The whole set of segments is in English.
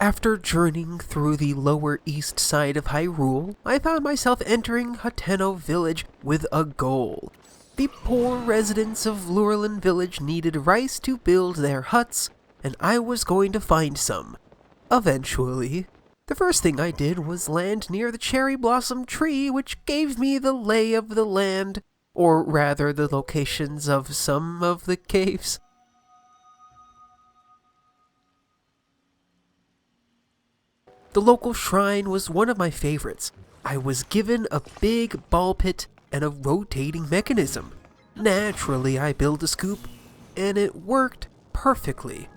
After journeying through the lower east side of Hyrule, I found myself entering Hateno village with a goal. The poor residents of Lurelin village needed rice to build their huts, and I was going to find some. Eventually. The first thing I did was land near the cherry blossom tree, which gave me the lay of the land, or rather the locations of some of the caves. The local shrine was one of my favorites. I was given a big ball pit and a rotating mechanism. Naturally, I built a scoop, and it worked perfectly.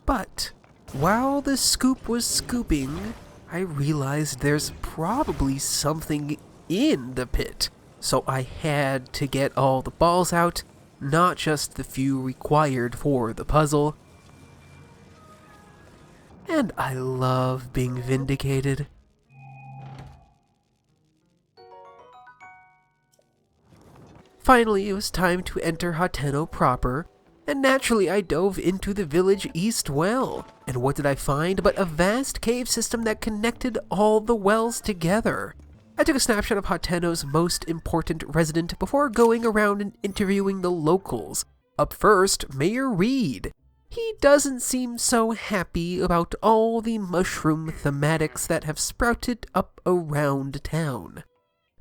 But while the scoop was scooping, I realized there's probably something in the pit. So I had to get all the balls out, not just the few required for the puzzle. And I love being vindicated. Finally, it was time to enter Hateno proper. And naturally I dove into the village east well, and what did I find but a vast cave system that connected all the wells together. I took a snapshot of Hateno's most important resident before going around and interviewing the locals. Up first, Mayor Reed. He doesn't seem so happy about all the mushroom thematics that have sprouted up around town.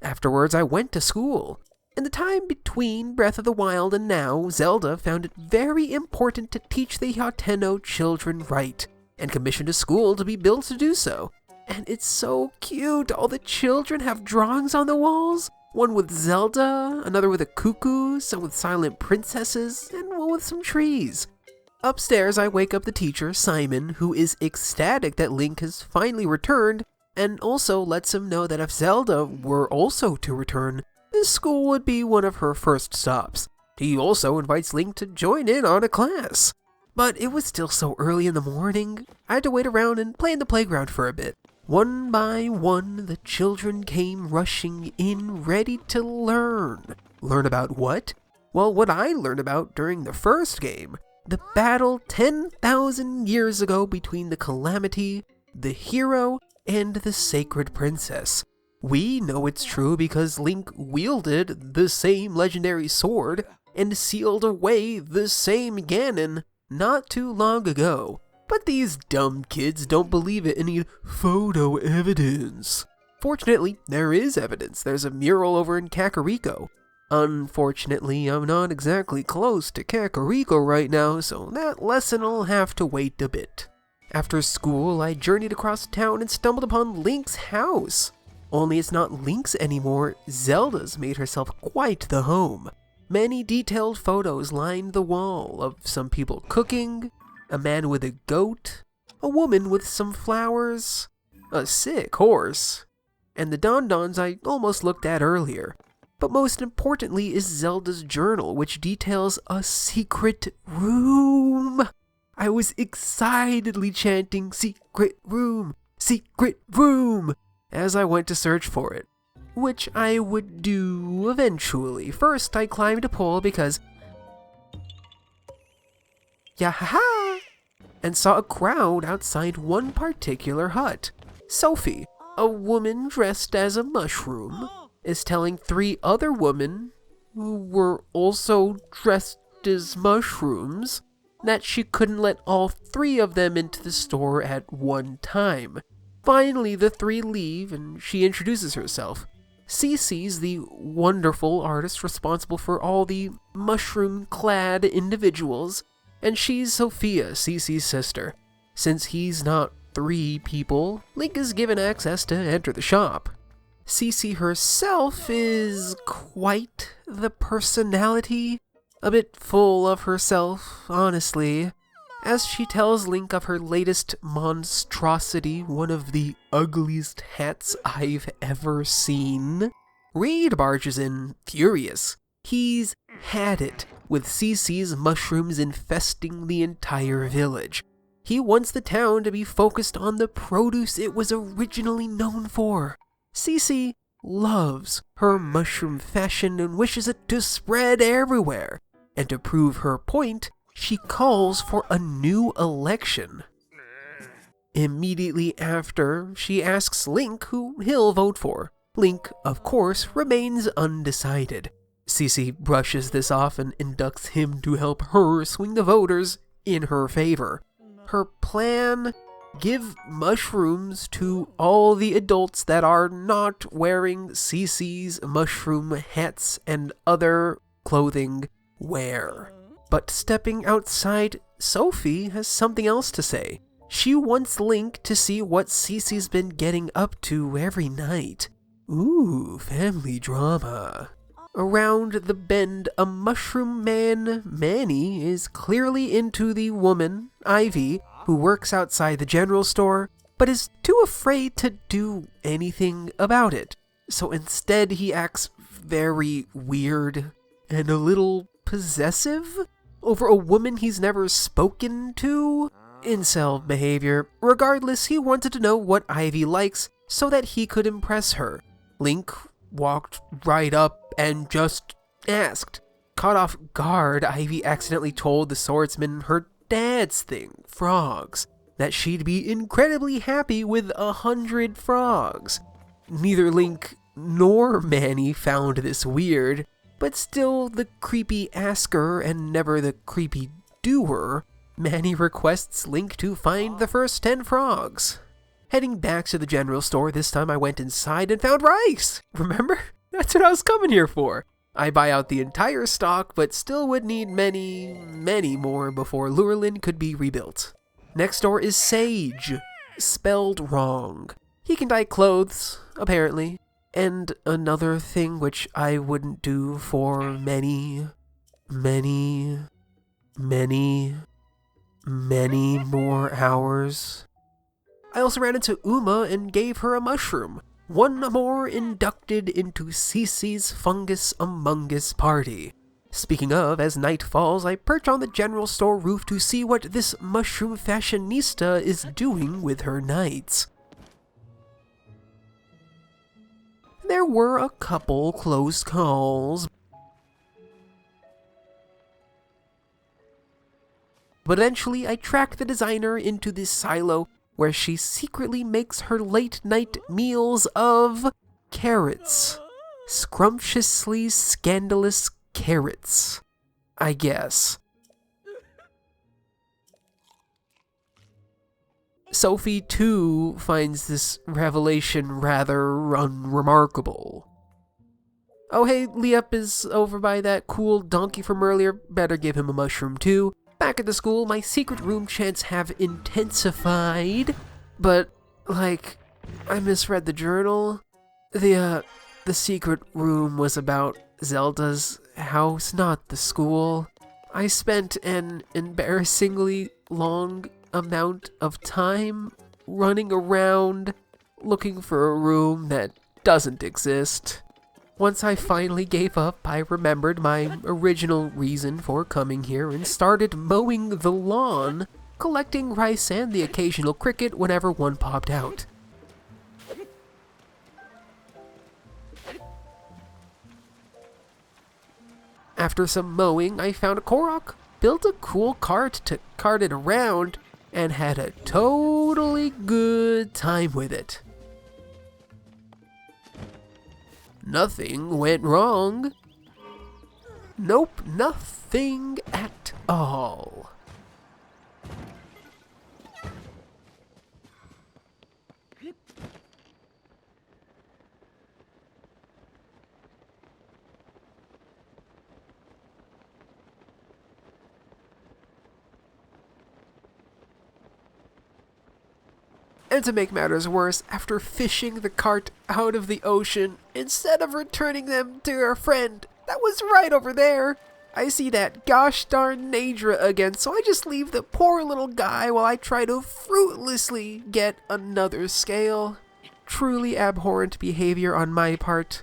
Afterwards I went to school. In the time between Breath of the Wild and now, Zelda found it very important to teach the Hateno children right, and commissioned a school to be built to do so. And it's so cute, all the children have drawings on the walls, one with Zelda, another with a cuckoo, some with silent princesses, and one with some trees. Upstairs I wake up the teacher, Simon, who is ecstatic that Link has finally returned, and also lets him know that if Zelda were also to return, this school would be one of her first stops. He also invites Link to join in on a class. But it was still so early in the morning, I had to wait around and play in the playground for a bit. One by one, the children came rushing in, ready to learn. Learn about what? Well, what I learned about during the first game. The battle 10,000 years ago between the Calamity, the hero, and the Sacred Princess. We know it's true because Link wielded the same legendary sword and sealed away the same Ganon not too long ago. But these dumb kids don't believe it and need photo evidence. Fortunately, there is evidence. There's a mural over in Kakariko. Unfortunately, I'm not exactly close to Kakariko right now, so that lesson will have to wait a bit. After school, I journeyed across town and stumbled upon Link's house. Only it's not Link's anymore, Zelda's made herself quite the home. Many detailed photos lined the wall of some people cooking, a man with a goat, a woman with some flowers, a sick horse, and the Don-Dons I almost looked at earlier. But most importantly is Zelda's journal, which details a secret room. I was excitedly chanting, "Secret room, secret room," as I went to search for it, which I would do eventually. First, I climbed a pole because Yahaha! And saw a crowd outside one particular hut. Sophie, a woman dressed as a mushroom, is telling 3 other women, who were also dressed as mushrooms, that she couldn't let all 3 of them into the store at one time. Finally, the 3 leave, and she introduces herself. Cece's the wonderful artist responsible for all the mushroom-clad individuals, and she's Sophia, Cece's sister. Since he's not 3 people, Link is given access to enter the shop. Cece herself is quite the personality, a bit full of herself, honestly, as she tells Link of her latest monstrosity, one of the ugliest hats I've ever seen. Reed barges in, furious. He's had it with Cece's mushrooms infesting the entire village. He wants the town to be focused on the produce it was originally known for. Cece loves her mushroom fashion and wishes it to spread everywhere. And to prove her point, she calls for a new election. Immediately after, she asks Link who he'll vote for. Link, of course, remains undecided. Cece brushes this off and inducts him to help her swing the voters in her favor. Her plan? Give mushrooms to all the adults that are not wearing Cece's mushroom hats and other clothing wear. But stepping outside, Sophie has something else to say. She wants Link to see what Cece's been getting up to every night. Ooh, family drama. Around the bend, a mushroom man, Manny, is clearly into the woman, Ivy, who works outside the general store, but is too afraid to do anything about it. So instead he acts very weird and a little possessive over a woman he's never spoken to. Incel behavior. Regardless, he wanted to know what Ivy likes so that he could impress her. Link walked right up and just asked. Caught off guard, Ivy accidentally told the swordsman her dad's thing, frogs, that she'd be incredibly happy with 100 frogs. Neither Link nor Manny found this weird, but still the creepy asker and never the creepy doer, Manny requests Link to find the first 10 frogs. Heading back to the general store, this time I went inside and found rice! Remember? That's what I was coming here for. I buy out the entire stock, but still would need many more before Lurelin could be rebuilt. Next door is Sage, spelled wrong. He can dye clothes, apparently. And another thing which I wouldn't do for many more hours. I also ran into Uma and gave her a mushroom. One more inducted into Cece's Fungus Among Us party. Speaking of, as night falls, I perch on the general store roof to see what this mushroom fashionista is doing with her nights. There were a couple close calls, but eventually I tracked the designer into this silo where she secretly makes her late-night meals of carrots. Scrumptiously scandalous carrots, I guess. Sophie, too, finds this revelation rather unremarkable. Oh hey, Liep is over by that cool donkey from earlier, better give him a mushroom too. Back at the school, my secret room chants have intensified, but, I misread the journal. The secret room was about Zelda's house, not the school. I spent an embarrassingly long amount of time running around looking for a room that doesn't exist. Once I finally gave up, I remembered my original reason for coming here and started mowing the lawn, collecting rice and the occasional cricket whenever one popped out. After some mowing, I found a Korok, built a cool cart to cart it around, and had a totally good time with it. Nothing went wrong. Nope, nothing at all. And to make matters worse, after fishing the cart out of the ocean, instead of returning them to our friend that was right over there, I see that gosh darn Nadra again, so I just leave the poor little guy while I try to fruitlessly get another scale. Truly abhorrent behavior on my part.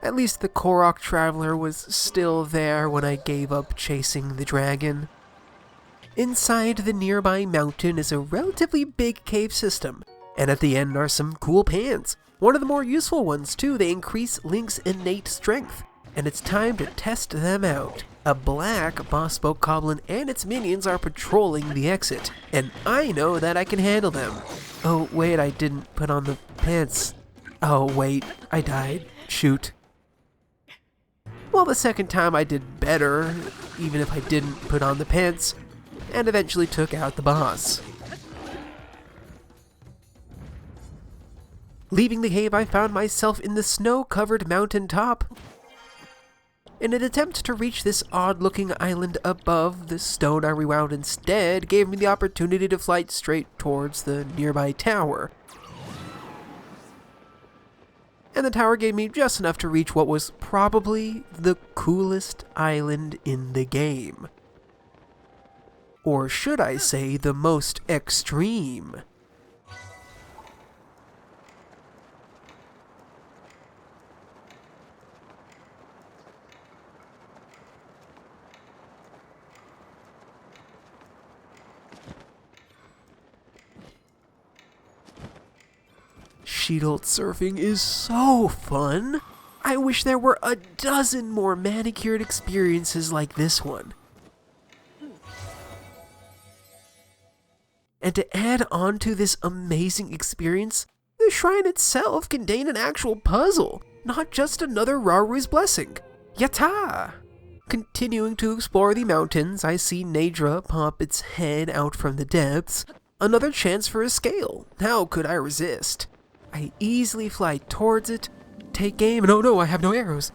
At least the Korok Traveler was still there when I gave up chasing the dragon. Inside the nearby mountain is a relatively big cave system, and at the end are some cool pans. One of the more useful ones too, they increase Link's innate strength, and it's time to test them out. A black boss boat goblin and its minions are patrolling the exit, and I know that I can handle them. Oh wait, I didn't put on the pants. Oh wait, I died. Shoot. Well, the second time I did better, even if I didn't put on the pants, and eventually took out the boss. Leaving the cave, I found myself in the snow-covered mountain top. In an attempt to reach this odd-looking island above, the stone I rewound instead gave me the opportunity to fly straight towards the nearby tower. And the tower gave me just enough to reach what was probably the coolest island in the game. Or should I say, the most extreme. Shield surfing is so fun. I wish there were a dozen more manicured experiences like this one. And to add on to this amazing experience, the shrine itself contained an actual puzzle, not just another Raru's blessing. Yatta! Continuing to explore the mountains, I see Naydra pop its head out from the depths. Another chance for a scale. How could I resist? I easily fly towards it, take aim, and oh no, I have no arrows.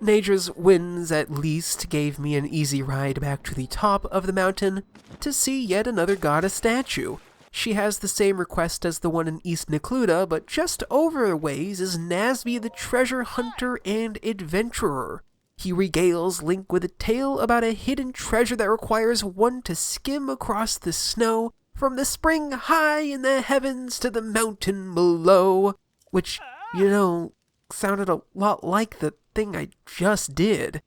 Naydra's winds at least gave me an easy ride back to the top of the mountain to see yet another goddess statue. She has the same request as the one in East Necluda, but just over a ways is Nazby the treasure hunter and adventurer. He regales Link with a tale about a hidden treasure that requires one to skim across the snow from the spring high in the heavens to the mountain below, which, you know, sounded a lot like the thing I just did.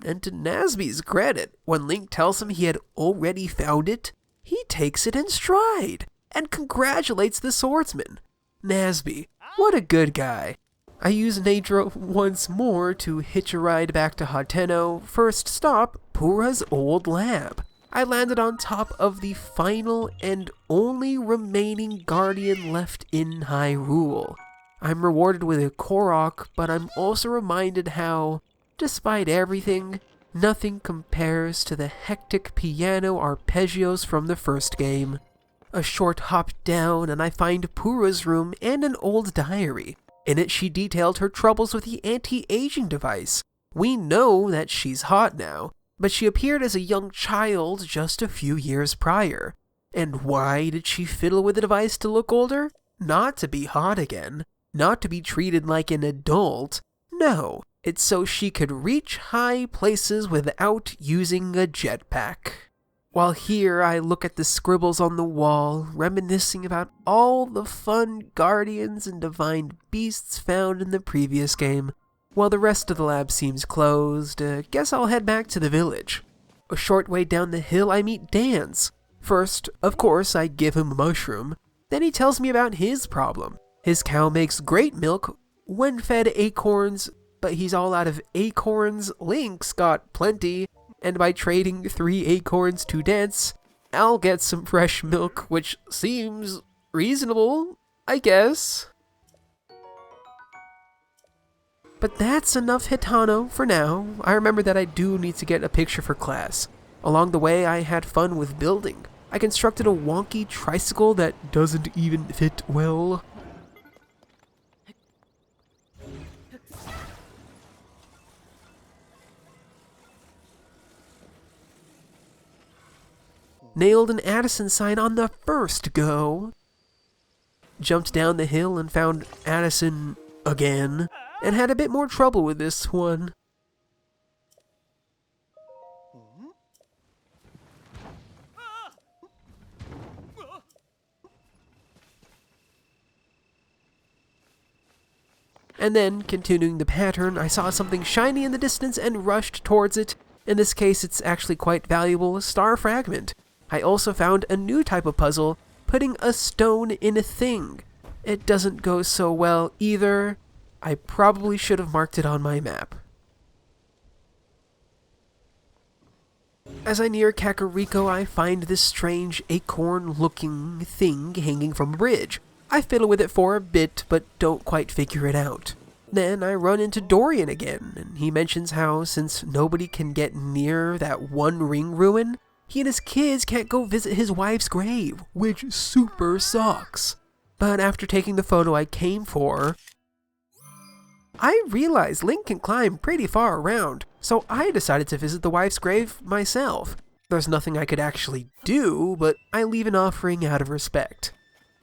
And to Nazby's credit, when Link tells him he had already found it, he takes it in stride and congratulates the swordsman. Nazby, what a good guy. I use Naydra once more to hitch a ride back to Hateno. First stop, Purah's old lab. I landed on top of the final and only remaining guardian left in Hyrule. I'm rewarded with a Korok, but I'm also reminded how, despite everything, nothing compares to the hectic piano arpeggios from the first game. A short hop down and I find Purah's room and an old diary. In it she detailed her troubles with the anti-aging device. We know that she's hot now, but she appeared as a young child just a few years prior. And why did she fiddle with the device to look older? Not to be hot again. Not to be treated like an adult. No, it's so she could reach high places without using a jetpack. While here, I look at the scribbles on the wall, reminiscing about all the fun guardians and divine beasts found in the previous game. While the rest of the lab seems closed, guess I'll head back to the village. A short way down the hill, I meet Dan's. First, of course, I give him a mushroom. Then he tells me about his problem. His cow makes great milk when fed acorns, but he's all out of acorns. Link's got plenty, and by trading 3 acorns to Dance, I'll get some fresh milk, which seems reasonable, I guess. But that's enough Hateno for now. I remember that I do need to get a picture for class. Along the way, I had fun with building. I constructed a wonky tricycle that doesn't even fit well. Nailed an Addison sign on the first go. Jumped down the hill and found Addison again, and had a bit more trouble with this one. And then, continuing the pattern, I saw something shiny in the distance and rushed towards it. In this case, it's actually quite valuable, a star fragment. I also found a new type of puzzle, putting a stone in a thing. It doesn't go so well either. I probably should have marked it on my map. As I near Kakariko, I find this strange acorn-looking thing hanging from a bridge. I fiddle with it for a bit, but don't quite figure it out. Then I run into Dorian again, and he mentions how, since nobody can get near that one ring ruin, he and his kids can't go visit his wife's grave, which super sucks. But after taking the photo I came for, I realized Link can climb pretty far around, so I decided to visit the wife's grave myself. There's nothing I could actually do, but I leave an offering out of respect.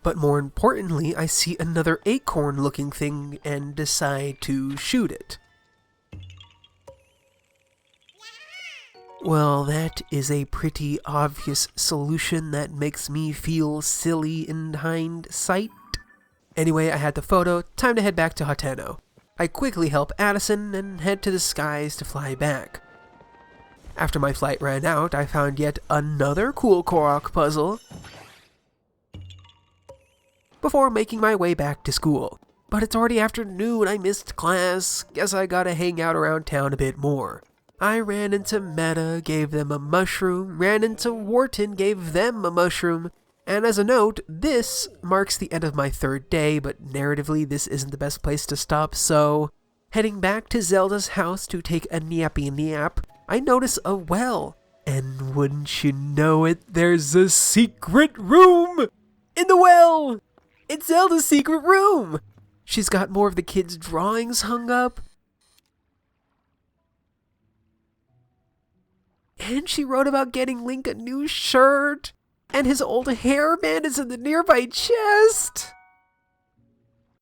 But more importantly, I see another acorn-looking thing and decide to shoot it. Well, that is a pretty obvious solution that makes me feel silly in hindsight. Anyway, I had the photo, time to head back to Hateno. I quickly help Addison and head to the skies to fly back. After my flight ran out, I found yet another cool Korok puzzle before making my way back to school. But it's already afternoon, I missed class, guess I gotta hang out around town a bit more. I ran into Meta, gave them a mushroom, ran into Wharton, gave them a mushroom, and as a note, this marks the end of my third day, but narratively this isn't the best place to stop, so heading back to Zelda's house to take a nappy nap, I notice a well, and wouldn't you know it, there's a secret room in the well! It's Zelda's secret room! She's got more of the kids' drawings hung up, and she wrote about getting Link a new shirt, and his old hairband is in the nearby chest.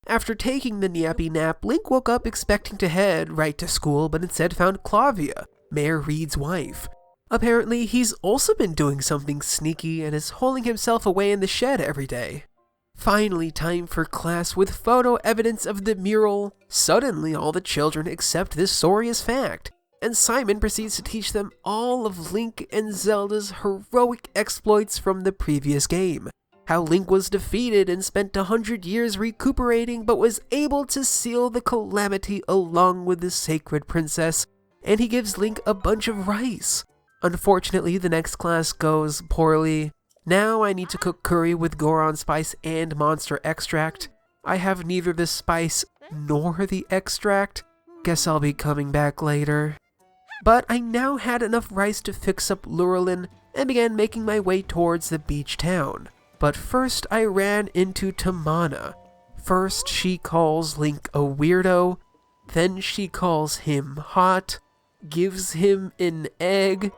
After taking the nappy nap, Link woke up expecting to head right to school, but instead found Clavia, Mayor Reed's wife. Apparently, he's also been doing something sneaky and is holding himself away in the shed every day. Finally, time for class with photo evidence of the mural. Suddenly, all the children accept this sorriest fact, and Simon proceeds to teach them all of Link and Zelda's heroic exploits from the previous game. How Link was defeated and spent 100 years recuperating, but was able to seal the calamity along with the sacred princess, and he gives Link a bunch of rice. Unfortunately, the next class goes poorly. Now I need to cook curry with Goron spice and monster extract. I have neither the spice nor the extract. Guess I'll be coming back later. But I now had enough rice to fix up Lurelin and began making my way towards the beach town. But first I ran into Tamana. First she calls Link a weirdo, then she calls him hot, gives him an egg,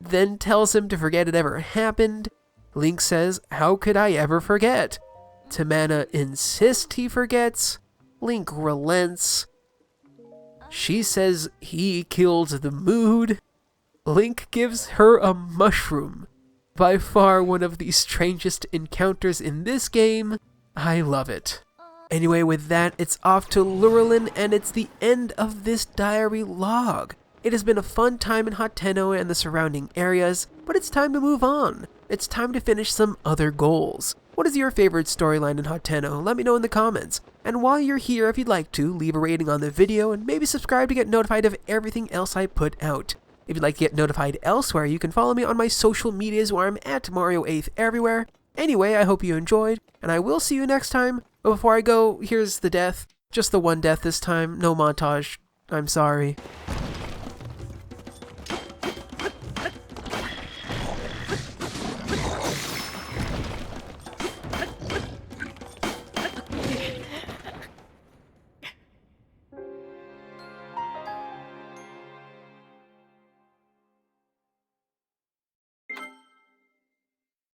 then tells him to forget it ever happened. Link says, "How could I ever forget?" Tamana insists he forgets. Link relents. She says he killed the mood. Link gives her a mushroom. By far one of the strangest encounters in this game. I love it. Anyway, with that, it's off to Lurelin, and it's the end of this diary log. It has been a fun time in Hateno and the surrounding areas, but it's time to move on. It's time to finish some other goals. What is your favorite storyline in Hateno? Let me know in the comments. And while you're here, if you'd like to, leave a rating on the video and maybe subscribe to get notified of everything else I put out. If you'd like to get notified elsewhere, you can follow me on my social medias where I'm at Mario8th everywhere. Anyway, I hope you enjoyed, and I will see you next time. But before I go, here's the death. Just the one death this time, no montage. I'm sorry.